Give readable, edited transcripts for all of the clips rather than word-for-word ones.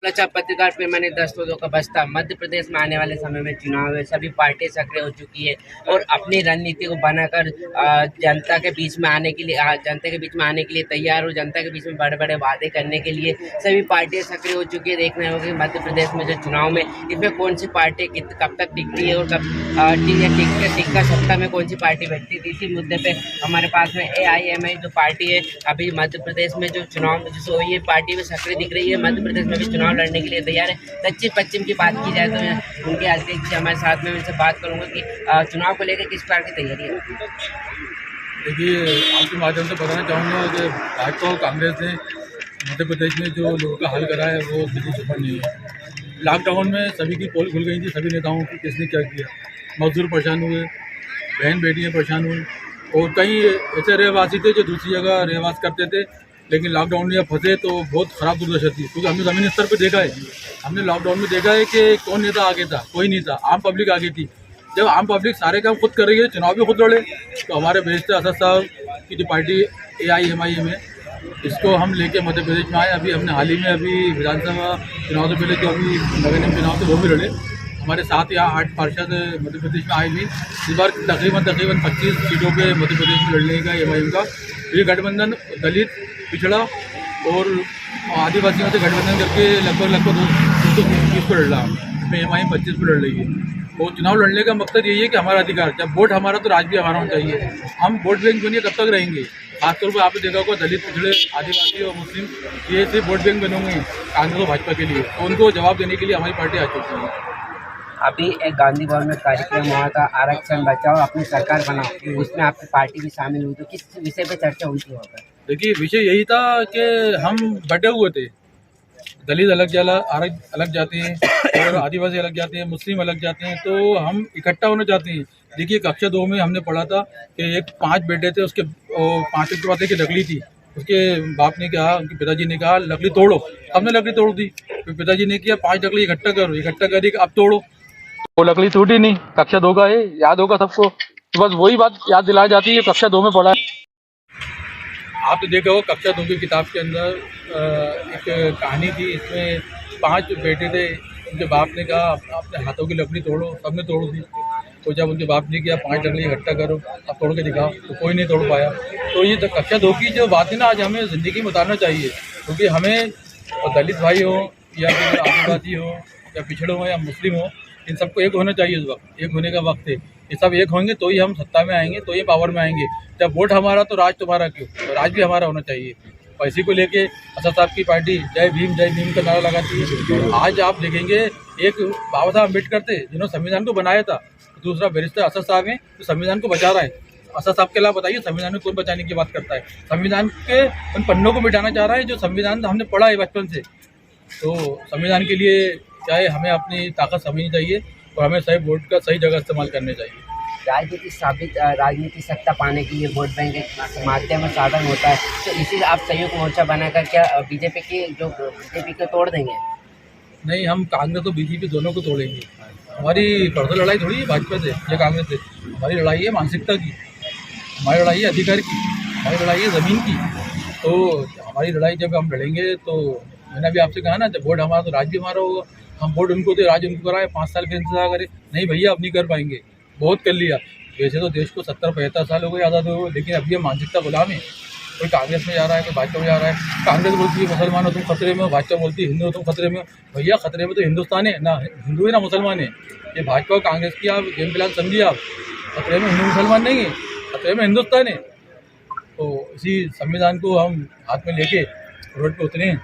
अच्छा, पत्रकार पैमाने दस्तों का बस्ता। मध्य प्रदेश में आने वाले समय में चुनाव है, सभी पार्टियां सक्रिय हो चुकी है और अपनी रणनीति को बनाकर जनता के बीच में आने के लिए तैयार हो। जनता के बीच में बड़े बड़े वादे करने के लिए सभी पार्टियां सक्रिय हो चुकी है। देखना होगा कि मध्य प्रदेश में जो चुनाव में इसमें कौन सी पार्टी कब तक टिकती है और कब टिककर सत्ता में कौन सी पार्टी बैठती है। इसी मुद्दे पे हमारे पास में AIMI जो पार्टी है, अभी मध्य प्रदेश में जो चुनाव ये पार्टी में सक्रिय दिख रही है। मध्य प्रदेश में भी चुनाव लड़ने के लिए तैयार है। दक्षिण पश्चिम की बात की जाए तो उनके अध्यक्ष हमारे साथ में, उनसे बात करूंगा कि चुनाव को लेकर किस प्रकार की तैयारी है। देखिए, आपके माध्यम से बताना चाहूँगा कि भाजपा और कांग्रेस ने मध्य प्रदेश में जो लोगों का हल करा है वो बिल्कुल सफल नहीं है। लॉकडाउन में सभी की पोल खुल गई थी, सभी नेताओं की किसने क्या किया। मजदूर परेशान हुए, बहन बेटियाँ परेशान हुई और कई ऐसे रहवासी थे जो दूसरी जगह रहवास करते थे, लेकिन लॉकडाउन में फंसे तो बहुत ख़राब दुर्दशा थी। क्योंकि हमने ज़मीनी स्तर पर देखा है, हमने लॉकडाउन में देखा है कि कौन नेता आगे था, कोई नहीं था, आम पब्लिक आगे थी। जब आम पब्लिक सारे काम खुद कर रही है, चुनाव भी खुद लड़े, तो हमारे बेशतर असद साहब की जो पार्टी AIMI में, इसको हम लेके मध्य प्रदेश में आए। अभी हमने हाल ही में अभी विधानसभा चुनाव से पहले जो अभी नगर निगम चुनाव थे वो भी लड़े। हमारे साथ यहाँ 8 पार्षद मध्य प्रदेश में आए भी। इस बार तकरीबन 25 सीटों पे मध्य प्रदेश में लड़ने का AIMI का ये गठबंधन दलित, पिछड़ा और आदिवासियों से गठबंधन करके लगभग 230 पर लड़ रहा है। इसमें AIMI 25 पर लड़ रही है। और चुनाव लड़ने का मकसद यही है कि हमारा अधिकार, जब वोट हमारा तो राज भी हमारा होना चाहिए। हम वोट बैंक बनिए कब तक रहेंगे। खासतौर पर आपने देखा होगा दलित, पिछड़े, आदिवासी और मुस्लिम ये सिर्फ वोट बैंक बनेंगे कांग्रेस और भाजपा के लिए, तो उनको जवाब देने के लिए हमारी पार्टी आ चुकी है। अभी एक गांधी भवन में कार्यक्रम हुआ था, आरक्षण बचाओ अपनी सरकार बनाओ, उसमें आपकी पार्टी भी शामिल हुई, तो किस विषय पे चर्चा हुई थी वहाँ पर? देखिए, विषय यही था कि हम बटे हुए थे, दलित अलग जाते हैं और आदिवासी अलग जाते हैं, मुस्लिम अलग जाते हैं, तो हम इकट्ठा होना चाहते हैं। देखिए, कक्षा 2 में हमने पढ़ा था कि एक 5 बेटे थे, उसके 5 के बाद एक लकड़ी थी। उसके बाप ने कहा, उनके पिताजी ने कहा लकड़ी तोड़ो, हमने लकड़ी तोड़ दी। फिर पिताजी ने किया 5 लकड़ी इकट्ठा करी, अब तोड़ो। वो लकड़ी टूटी नहीं। कक्षा 2 का है, याद होगा सबको, तो बस वही बात याद दिलाई जाती है, कक्षा 2 में पढ़ा है। आपने देखा हो कक्षा 2 की किताब के अंदर एक कहानी थी, इसमें 5 बेटे थे। उनके बाप ने कहा अपने हाथों की लकड़ी तोड़ो, सबने तोड़ दी। तो जब उनके बाप ने किया 5 लकड़ी इकट्ठा करो, अब तोड़ के दिखाओ, तो कोई नहीं तोड़ पाया। तो ये कक्षा 2 की जो बात है ना, आज हमें ज़िंदगी में उतारना चाहिए। क्योंकि हमें दलित भाई हो या फिर आदिवासी हो या पिछड़े हो या मुस्लिम हो, इन सबको एक होना चाहिए। इस वक्त एक होने का वक्त है। ये सब एक होंगे तो ही हम सत्ता में आएंगे, तो ये पावर में आएंगे। जब वोट हमारा तो राज तुम्हारा क्यों, तो राज भी हमारा होना चाहिए। और इसी को लेके असद साहब की पार्टी जय भीम का नारा लगाती है। आज आप देखेंगे, एक बाबा साहब अम्बेडकर थे जिन्होंने संविधान को बनाया था, दूसरा बैरिस्टर असद साहब है जो संविधान को बचा रहा है। असद साहब के अलावा बताइए संविधान में कौन बचाने की बात करता है। संविधान के उन पन्नों को मिटाना चाह रहा है जो संविधान हमने पढ़ा है बचपन से। तो संविधान के लिए चाहे हमें अपनी ताकत समझनी चाहिए और हमें सही वोट का सही जगह इस्तेमाल करने चाहिए। राजनीति सत्ता पाने के लिए वोट बैंक एक माध्यम और साधन होता है, तो इसी आप संयुक्त मोर्चा बनाकर क्या बीजेपी को तोड़ देंगे? नहीं, हम कांग्रेस और BJP दोनों को तोड़ेंगे। हमारी पर्सनल लड़ाई थोड़ी है भाजपा से या कांग्रेस से। हमारी लड़ाई है मानसिकता की, हमारी लड़ाई है अधिकार की, हमारी लड़ाई है ज़मीन की। तो हमारी लड़ाई जब हम लड़ेंगे, तो मैंने अभी आपसे कहा ना, जब वोट हमारा तो राज्य हमारा होगा। हम वोट उनको दे, राज्य उनको कराए, 5 साल के इंतजार करें? नहीं भैया, अब नहीं कर पाएंगे, बहुत कर लिया। वैसे तो देश को 70-75 साल हो गए आज़ाद हुए, लेकिन अभी हम मानसिकता गुलाम है। कोई कांग्रेस में जा रहा है, कोई भाजपा में जा रहा है। कांग्रेस बोलती है मुसलमान हो तुम खतरे में हो, भाजपा बोलती है हिंदू हो तुम खतरे में हो। भैया, खतरे में तो हिंदुस्तान है ना, हिंदू है ना मुसलमान है। ये भाजपा और कांग्रेस की आप गेम प्लान समझिए। आप खतरे में हिंदू मुसलमान नहीं है, खतरे में हिंदुस्तान है। तो इसी संविधान को हम हाथ में लेके रोड पर उतरे।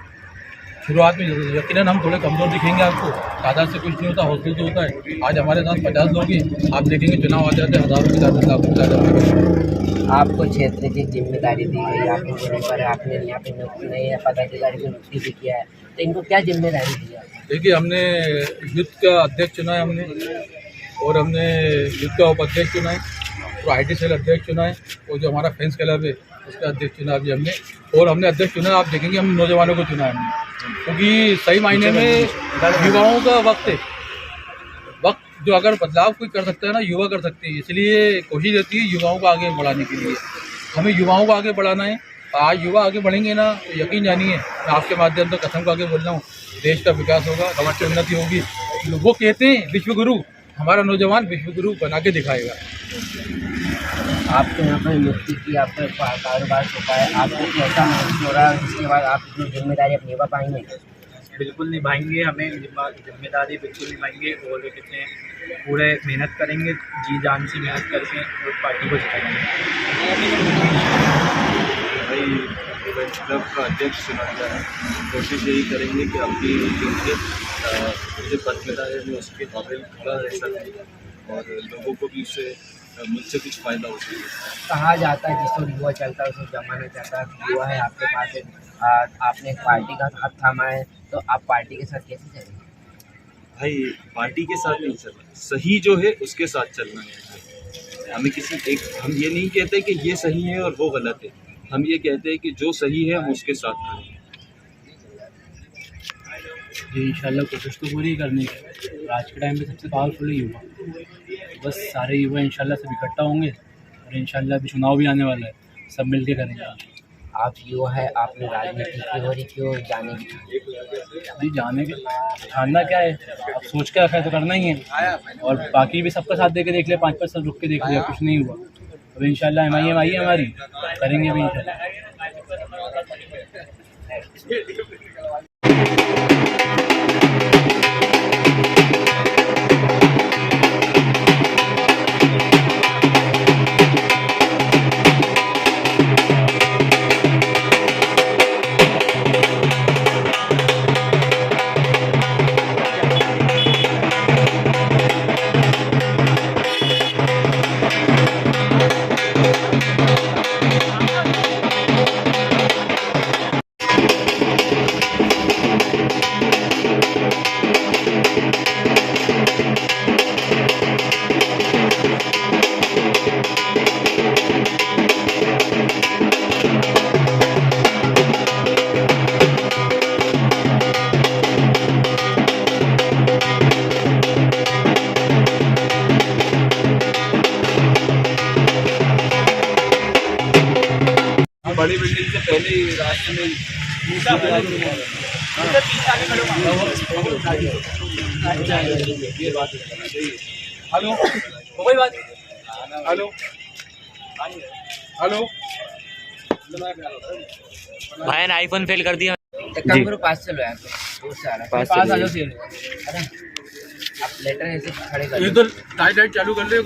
शुरुआत में यकीनन हम थोड़े कमज़ोर दिखेंगे आपको, तादाद से कुछ नहीं होता, हौसले से होता है। आज हमारे साथ 50 लोग हैं, आप देखेंगे चुनाव आ जाते हैं हज़ारों की तादाद, लाखों की तादाद। आपको क्षेत्र की जिम्मेदारी दी गई, आपके बोले पर आपने यहाँ पे नए पदाधिकारी को नियुक्ति भी किया है, तो इनको क्या जिम्मेदारी दी है? देखिए, हमने युद्ध का अध्यक्ष चुना है हमने, और हमने युद्ध का उपाध्यक्ष चुना है, और IT सेल अध्यक्ष चुना है, और जो हमारा फैंस क्लब है उसका अध्यक्ष चुना अभी हमने, और हमने अध्यक्ष चुना। आप देखेंगे हम नौजवानों को चुना है हमने, क्योंकि सही मायने में युवाओं का वक्त है। वक्त जो अगर बदलाव कोई कर सकता है ना, युवा कर सकते हैं। इसलिए कोशिश रहती है युवाओं को आगे बढ़ाने के लिए। हमें युवाओं को आगे बढ़ाना है, आज युवा आगे बढ़ेंगे ना तो यकीन जानिए, मैं आपके माध्यम से कसम को आगे बोल रहा हूँ, देश का विकास होगा, समाज की उन्नति होगी। वो कहते हैं विश्वगुरु, हमारा नौजवान विश्वगुरु बना के दिखाएगा। आपके यहाँ पर नियुक्ति की, आपका कारोबार होता है, आपको कैसा महसूस हो रहा है जिसके बाद आप इतनी जिम्मेदारी अपनी निभा पाएंगे? बिल्कुल निभाएंगे, हमें जिम्मेदारी बिल्कुल निभाएंगे और कहते हैं पूरे मेहनत करेंगे, जी जान से मेहनत करके और पार्टी को जिताएंगे। भाई फ्रेंड्स क्लब का अध्यक्ष चुना गया है, कोशिश यही करेंगे कि अपनी जो पत्रिका है मैं उसके काबिल खड़ा रह सकूँ और लोगों को भी उससे मुझसे कुछ फ़ायदा हो सके। कहा जाता है जिसको युवा चलता है उसको जमाना चाहता है, युवा है आपके पास है, आपने एक पार्टी का हाथ थामा है, तो आप पार्टी के साथ कैसे चलेंगे? भाई पार्टी के साथ नहीं चलना, सही जो है उसके साथ चलना है। हमें हम ये नहीं कहते कि ये सही है और वो गलत है, हम ये कहते हैं कि जो सही है हम उसके साथ खड़े हैं। जी इंशाल्लाह कोशिश तो पूरी करनी है। आज के टाइम पे सबसे पावरफुल है युवा, बस सारे युवा इंशाल्लाह सब इकट्ठा होंगे और इंशाल्लाह अभी चुनाव भी आने वाला है, सब मिल के करेंगे। आप युवा है, आपने राजनीति की हो रही क्यों जाने की? नहीं जाने के ठानना क्या है, अब सोच के रखा है तो करना ही है। और बाकी भी सबका साथ दे के देख लिया, 5-5 साल रुक के देख लिया, कुछ नहीं हुआ। अब इंशाल्लाह MIM आई है हमारी, करेंगे भी इंशाल्लाह। बड़ी बिल्डिंग से पहले ही रास्ते में हेलो कोई बात, हेलो हेलो भाई ने आईफोन फेल कर दिया। एक काम करो, पास चलो यार, दूर से आ रहा है, पास आ जाओ। अरे आप लेटर ऐसे खड़े कर ये तो लाइट चालू कर ले।